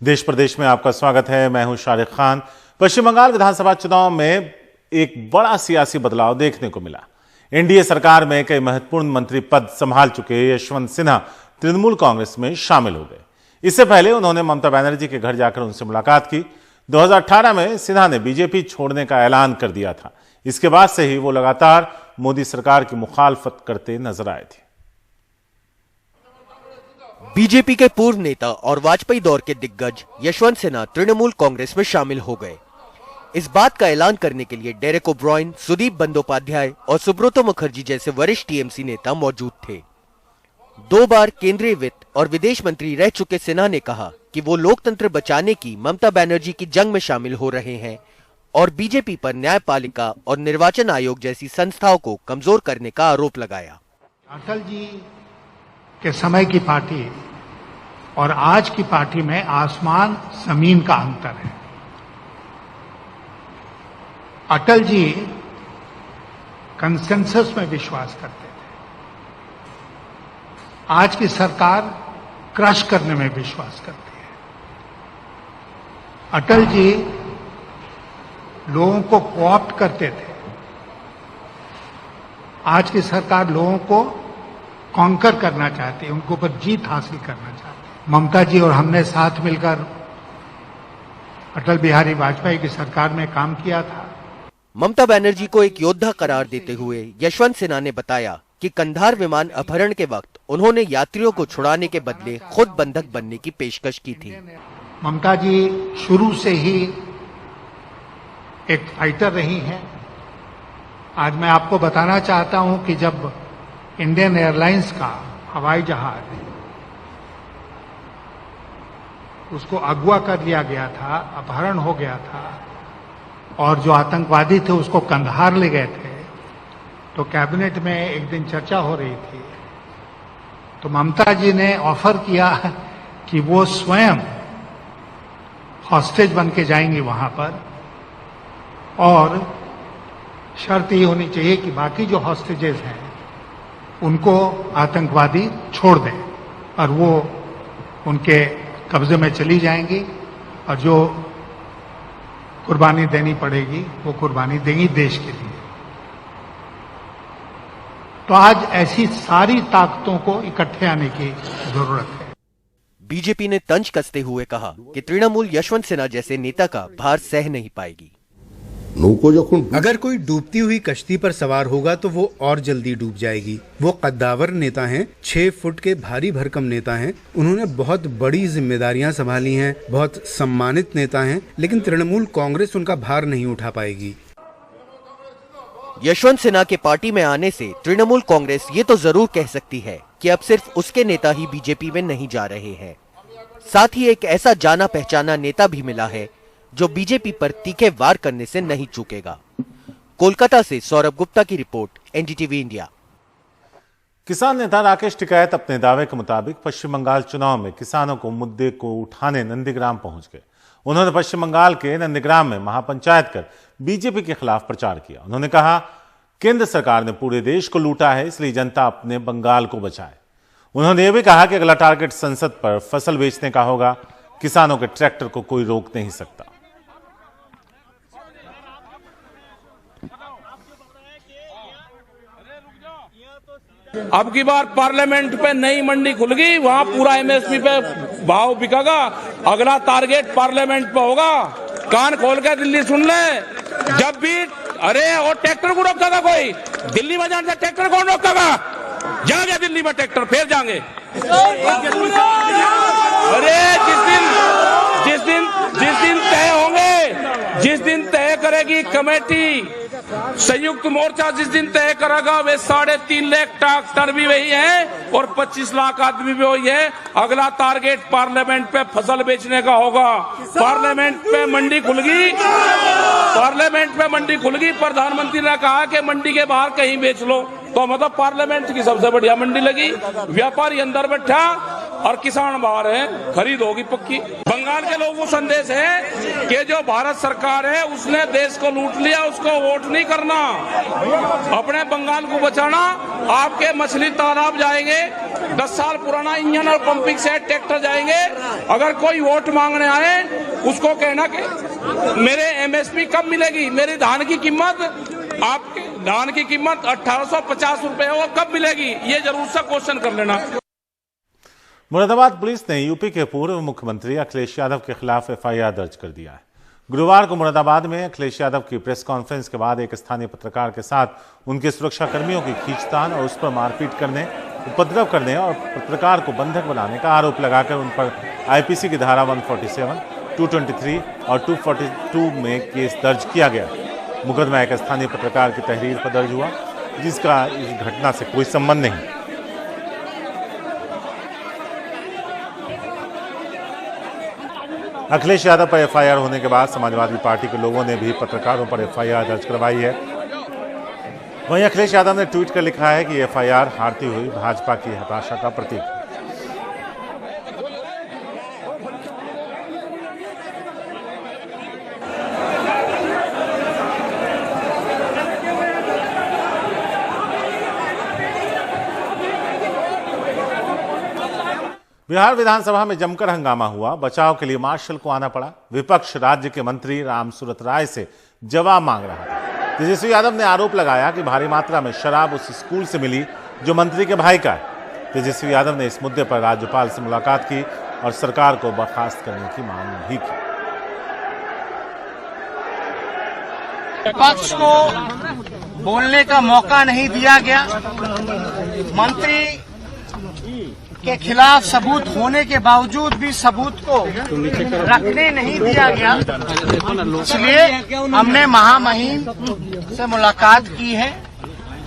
देश प्रदेश में आपका स्वागत है। मैं हूं शारिक खान। पश्चिम बंगाल विधानसभा चुनाव में एक बड़ा सियासी बदलाव देखने को मिला। एनडीए सरकार में कई महत्वपूर्ण मंत्री पद संभाल चुके यशवंत सिन्हा तृणमूल कांग्रेस में शामिल हो गए। इससे पहले उन्होंने ममता बनर्जी के घर जाकर उनसे मुलाकात की। 2018 में सिन्हा ने बीजेपी छोड़ने का ऐलान कर दिया था। इसके बाद से ही वो लगातार मोदी सरकार की मुखालफत करते नजर आए थे। बीजेपी के पूर्व नेता और वाजपेयी दौर के दिग्गज यशवंत सिन्हा तृणमूल कांग्रेस में शामिल हो गए। इस बात का ऐलान करने के लिए डेरेक ओब्रायन, सुदीप बंदोपाध्याय और सुब्रतो मुखर्जी जैसे वरिष्ठ टीएमसी नेता मौजूद थे। 2 बार केंद्रीय वित्त और विदेश मंत्री रह चुके सिन्हा ने कहा कि वो लोकतंत्र बचाने की ममता बनर्जी की जंग में शामिल हो रहे हैं और बीजेपी पर न्यायपालिका और निर्वाचन आयोग जैसी संस्थाओं को कमजोर करने का आरोप लगाया। अटल जी के समय की पार्टी और आज की पार्टी में आसमान जमीन का अंतर है। अटल जी कंसेंसस में विश्वास करते थे। आज की सरकार क्रश करने में विश्वास करती है। अटल जी लोगों को कोऑप्ट करते थे। आज की सरकार लोगों को कॉन्कर करना चाहती है, उनके ऊपर जीत हासिल करना चाहती है। ममता जी और हमने साथ मिलकर अटल बिहारी वाजपेयी की सरकार में काम किया था। ममता बनर्जी को एक योद्धा करार देते हुए यशवंत सिन्हा ने बताया कि कंधार विमान अपहरण के वक्त उन्होंने यात्रियों को छुड़ाने के बदले खुद बंधक बनने की पेशकश की थी। ममता जी शुरू से ही एक फाइटर रही हैं। आज मैं आपको बताना चाहता हूं कि जब इंडियन एयरलाइंस का हवाई जहाज उसको अगवा कर लिया गया था, अपहरण हो गया था और जो आतंकवादी थे उसको कंधार ले गए थे, तो कैबिनेट में एक दिन चर्चा हो रही थी। तो ममता जी ने ऑफर किया कि वो स्वयं हॉस्टेज बन के जाएंगी वहां पर और शर्त ये होनी चाहिए कि बाकी जो हॉस्टेजेस हैं उनको आतंकवादी छोड़ दें और वो उनके कब्जे में चली जाएंगी और जो कुर्बानी देनी पड़ेगी वो कुर्बानी देंगी देश के लिए। तो आज ऐसी सारी ताकतों को इकट्ठे आने की जरूरत है। बीजेपी ने तंज कसते हुए कहा कि तृणमूल यशवंत सिन्हा जैसे नेता का भार सह नहीं पाएगी। अगर कोई डूबती हुई कश्ती पर सवार होगा तो वो और जल्दी डूब जाएगी। वो कद्दावर नेता हैं, 6 फुट के भारी भरकम नेता हैं। उन्होंने बहुत बड़ी जिम्मेदारियां संभाली हैं, बहुत सम्मानित नेता हैं, लेकिन तृणमूल कांग्रेस उनका भार नहीं उठा पाएगी। यशवंत सिन्हा के पार्टी में आने से तृणमूल कांग्रेस ये तो जरूर कह सकती है कि अब सिर्फ उसके नेता ही बीजेपी में नहीं जा रहे हैं। साथ ही एक ऐसा जाना पहचाना नेता भी मिला है जो बीजेपी पर तीखे वार करने से नहीं चूकेगा। कोलकाता से सौरभ गुप्ता की रिपोर्ट, एनडीटीवी इंडिया। किसान नेता राकेश टिकैत अपने दावे के मुताबिक पश्चिम बंगाल चुनाव में किसानों को मुद्दे को उठाने नंदीग्राम पहुंच गए। उन्होंने पश्चिम बंगाल के नंदीग्राम में महापंचायत कर बीजेपी के खिलाफ प्रचार किया। उन्होंने कहा, केंद्र सरकार ने पूरे देश को लूटा है, इसलिए जनता अपने बंगाल को बचाए। उन्होंने यह भी कहा कि अगला टारगेट संसद पर फसल बेचने का होगा। किसानों के ट्रैक्टर को कोई रोक नहीं सकता। अब की बार पार्लियामेंट पे नई मंडी खुल गई, वहां पूरा एमएसपी पे भाव बिकेगा। अगला टारगेट पार्लियामेंट पे होगा। कान खोल के दिल्ली सुन ले। जब भी अरे और ट्रैक्टर को रोकेगा कोई, दिल्ली में जाने से ट्रैक्टर कौन रोकेगा? जाएंगे दिल्ली में ट्रैक्टर, फिर जाएंगे। अरे जिस दिन तय होंगे, जिस दिन तय करेगी कमेटी, संयुक्त मोर्चा जिस दिन तय करेगा, वे 3.5 लाख ट्रैक्टर भी वही है और 25 लाख आदमी भी वही है। अगला टारगेट पार्लियामेंट पे फसल बेचने का होगा। पार्लियामेंट पे मंडी खुल गई, प्रधानमंत्री ने कहा कि मंडी के बाहर कहीं बेच लो, तो मतलब पार्लियामेंट की सबसे बढ़िया मंडी लगी। व्यापारी अंदर बैठा और किसान बाहर है, खरीद होगी पक्की। बंगाल के लोगों को संदेश है कि जो भारत सरकार है उसने देश को लूट लिया, उसको वोट नहीं करना, अपने बंगाल को बचाना। आपके मछली तालाब जाएंगे, 10 साल पुराना इंजन और पंपिंग सेट ट्रैक्टर जाएंगे। अगर कोई वोट मांगने आए उसको कहना कि मेरे एमएसपी कब मिलेगी, मेरी धान की कीमत, आपके धान की कीमत 1850 रुपए वो कब मिलेगी, ये जरूर सा क्वेश्चन कर लेना। मुरादाबाद पुलिस ने यूपी के पूर्व मुख्यमंत्री अखिलेश यादव के खिलाफ एफआईआर दर्ज कर दिया है। गुरुवार को मुरादाबाद में अखिलेश यादव की प्रेस कॉन्फ्रेंस के बाद एक स्थानीय पत्रकार के साथ उनके सुरक्षा कर्मियों की खींचतान और उस पर मारपीट करने, उपद्रव करने और पत्रकार को बंधक बनाने का आरोप लगाकर उन पर आईपीसी की धारा 147, 223 और 242 में केस दर्ज किया गया। मुकदमा एक स्थानीय पत्रकार की तहरीर पर दर्ज हुआ जिसका इस घटना से कोई संबंध नहीं। अखिलेश यादव पर एफआईआर होने के बाद समाजवादी पार्टी के लोगों ने भी पत्रकारों पर एफआईआर दर्ज करवाई है। वहीं अखिलेश यादव ने ट्वीट कर लिखा है कि एफआईआर हारती हुई भाजपा की हताशा का प्रतीक है। बिहार विधानसभा में जमकर हंगामा हुआ। बचाव के लिए मार्शल को आना पड़ा। विपक्ष राज्य के मंत्री रामसूरत राय से जवाब मांग रहा था। तेजस्वी यादव ने आरोप लगाया कि भारी मात्रा में शराब उस स्कूल से मिली जो मंत्री के भाई का है। तेजस्वी यादव ने इस मुद्दे पर राज्यपाल से मुलाकात की और सरकार को बर्खास्त करने की मांग भी की। विपक्ष को बोलने का मौका नहीं दिया गया। मंत्री के खिलाफ सबूत होने के बावजूद भी सबूत को रखने नहीं दिया गया। इसलिए हमने महामहिम से मुलाकात की है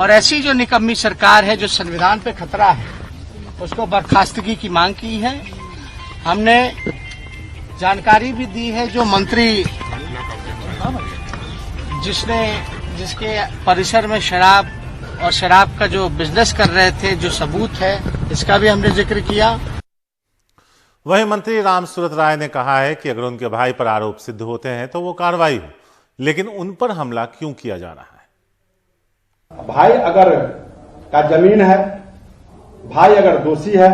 और ऐसी जो निकम्मी सरकार है जो संविधान पे खतरा है उसको बर्खास्तगी की मांग की है। हमने जानकारी भी दी है जो मंत्री जिसके परिसर में शराब और शराब का जो बिजनेस कर रहे थे, जो सबूत है, इसका भी हमने जिक्र किया। वहीं मंत्री रामसूरत राय ने कहा है कि अगर उनके भाई पर आरोप सिद्ध होते हैं तो वो कार्रवाई हो, लेकिन उन पर हमला क्यों किया जा रहा है। भाई अगर का जमीन है, भाई अगर दोषी है,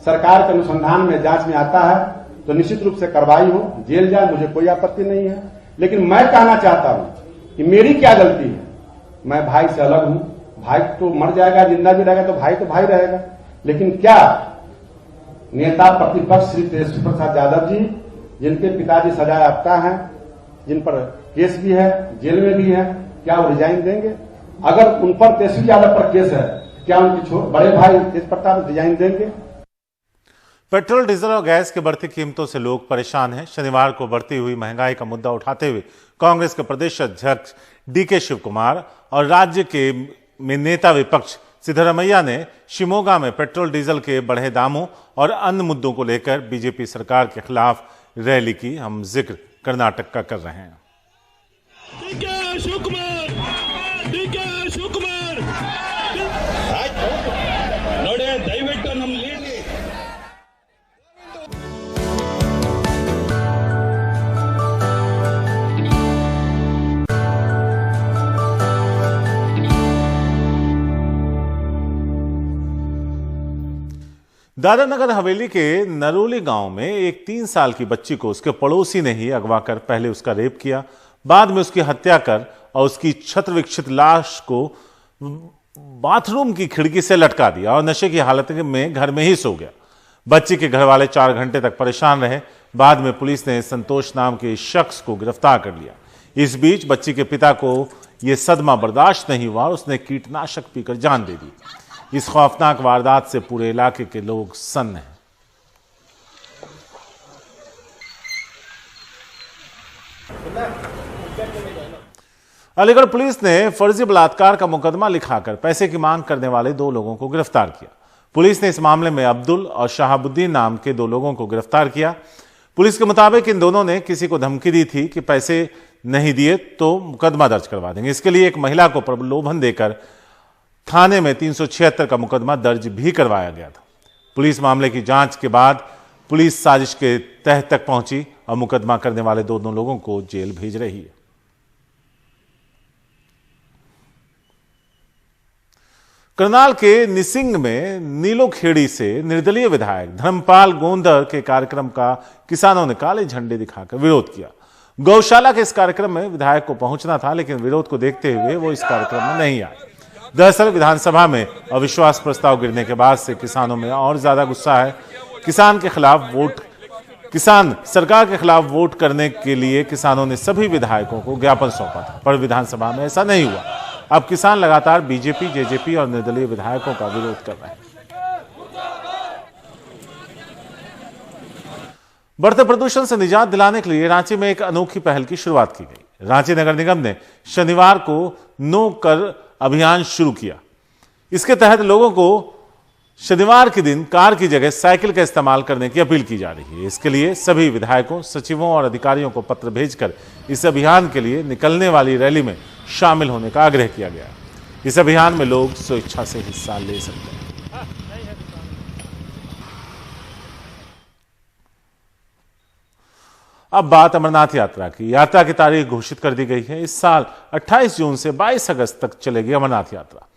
सरकार के अनुसंधान में जांच में आता है तो निश्चित रूप से कार्रवाई हो, जेल जाए, मुझे कोई आपत्ति नहीं है। लेकिन मैं कहना चाहता हूं कि मेरी क्या गलती है। मैं भाई से अलग हूं। भाई तो मर जाएगा, जिंदा भी रहेगा तो भाई रहेगा। लेकिन क्या नेता प्रतिपक्ष श्री तेजस्वी प्रसाद यादव जी, जिनके पिताजी सजायाफ्ता हैं, जिन पर केस भी है, जेल में भी है, क्या वो रिजाइन देंगे? अगर उन पर तेजस्वी यादव पर केस है, क्या उनके बड़े भाई तेज प्रताप रिजाइन देंगे? पेट्रोल, डीजल और गैस की बढ़ती कीमतों से लोग परेशान हैं। शनिवार को बढ़ती हुई महंगाई का मुद्दा उठाते हुए कांग्रेस के प्रदेश अध्यक्ष डीके शिव कुमार और राज्य के नेता विपक्ष सिद्धरमैया ने शिमोगा में पेट्रोल डीजल के बढ़े दामों और अन्य मुद्दों को लेकर बीजेपी सरकार के खिलाफ रैली की। हम जिक्र कर्नाटक का कर रहे हैं। दादर नगर हवेली के नरोली गांव में एक 3 साल की बच्ची को उसके पड़ोसी ने ही अगवा कर पहले उसका रेप किया, बाद में उसकी हत्या कर और उसकी छत्र विक्षित लाश को बाथरूम की खिड़की से लटका दिया और नशे की हालत में घर में ही सो गया। बच्ची के घर वाले 4 घंटे तक परेशान रहे। बाद में पुलिस ने संतोष नाम के शख्स को गिरफ्तार कर लिया। इस बीच बच्ची के पिता को यह सदमा बर्दाश्त नहीं हुआ, उसने कीटनाशक पीकर जान दे दी। इस खौफनाक वारदात से पूरे इलाके के लोग सन्न हैं। अलीगढ़ पुलिस ने फर्जी बलात्कार का मुकदमा लिखाकर पैसे की मांग करने वाले 2 लोगों को गिरफ्तार किया। पुलिस ने इस मामले में अब्दुल और शहाबुद्दीन नाम के 2 लोगों को गिरफ्तार किया। पुलिस के मुताबिक इन दोनों ने किसी को धमकी दी थी कि पैसे नहीं दिए तो मुकदमा दर्ज करवा देंगे। इसके लिए एक महिला को प्रलोभन देकर थाने में 376 का मुकदमा दर्ज भी करवाया गया था। पुलिस मामले की जांच के बाद पुलिस साजिश के तह तक पहुंची और मुकदमा करने वाले दोनों लोगों को जेल भेज रही है। करनाल के निसिंग में नीलोखेड़ी से निर्दलीय विधायक धर्मपाल गोंदर के कार्यक्रम का किसानों ने काले झंडे दिखाकर विरोध किया। गौशाला के इस कार्यक्रम में विधायक को पहुंचना था, लेकिन विरोध को देखते हुए वो इस कार्यक्रम में नहीं आए। दरअसल विधानसभा में अविश्वास प्रस्ताव गिरने के बाद से किसानों में और ज्यादा गुस्सा है। किसान सरकार के खिलाफ वोट करने के लिए किसानों ने सभी विधायकों को ज्ञापन सौंपा था, पर विधानसभा में ऐसा नहीं हुआ। अब किसान लगातार बीजेपी, जेजेपी और निर्दलीय विधायकों का विरोध कर रहे हैं। बढ़ते प्रदूषण से निजात दिलाने के लिए रांची में एक अनोखी पहल की शुरुआत की गई। रांची नगर निगम ने शनिवार को नो कर अभियान शुरू किया। इसके तहत लोगों को शनिवार के दिन कार की जगह साइकिल का इस्तेमाल करने की अपील की जा रही है। इसके लिए सभी विधायकों, सचिवों और अधिकारियों को पत्र भेजकर इस अभियान के लिए निकलने वाली रैली में शामिल होने का आग्रह किया गया। इस अभियान में लोग स्वेच्छा से हिस्सा ले सकते हैं। अब बात अमरनाथ यात्रा की। यात्रा की तारीख घोषित कर दी गई है। इस साल 28 जून से 22 अगस्त तक चलेगी अमरनाथ यात्रा।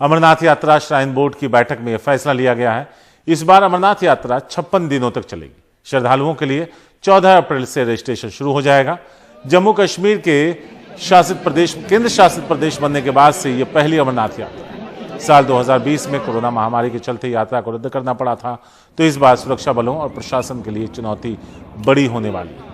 अमरनाथ यात्रा श्राइन बोर्ड की बैठक में यह फैसला लिया गया है। इस बार अमरनाथ यात्रा 56 दिनों तक चलेगी। श्रद्धालुओं के लिए 14 अप्रैल से रजिस्ट्रेशन शुरू हो जाएगा। जम्मू कश्मीर के केंद्र शासित प्रदेश बनने के बाद से यह पहली अमरनाथ यात्रा है। साल 2020 में कोरोना महामारी के चलते यात्रा को रद्द करना पड़ा था, तो इस बार सुरक्षा बलों और प्रशासन के लिए चुनौती बड़ी होने वाली है।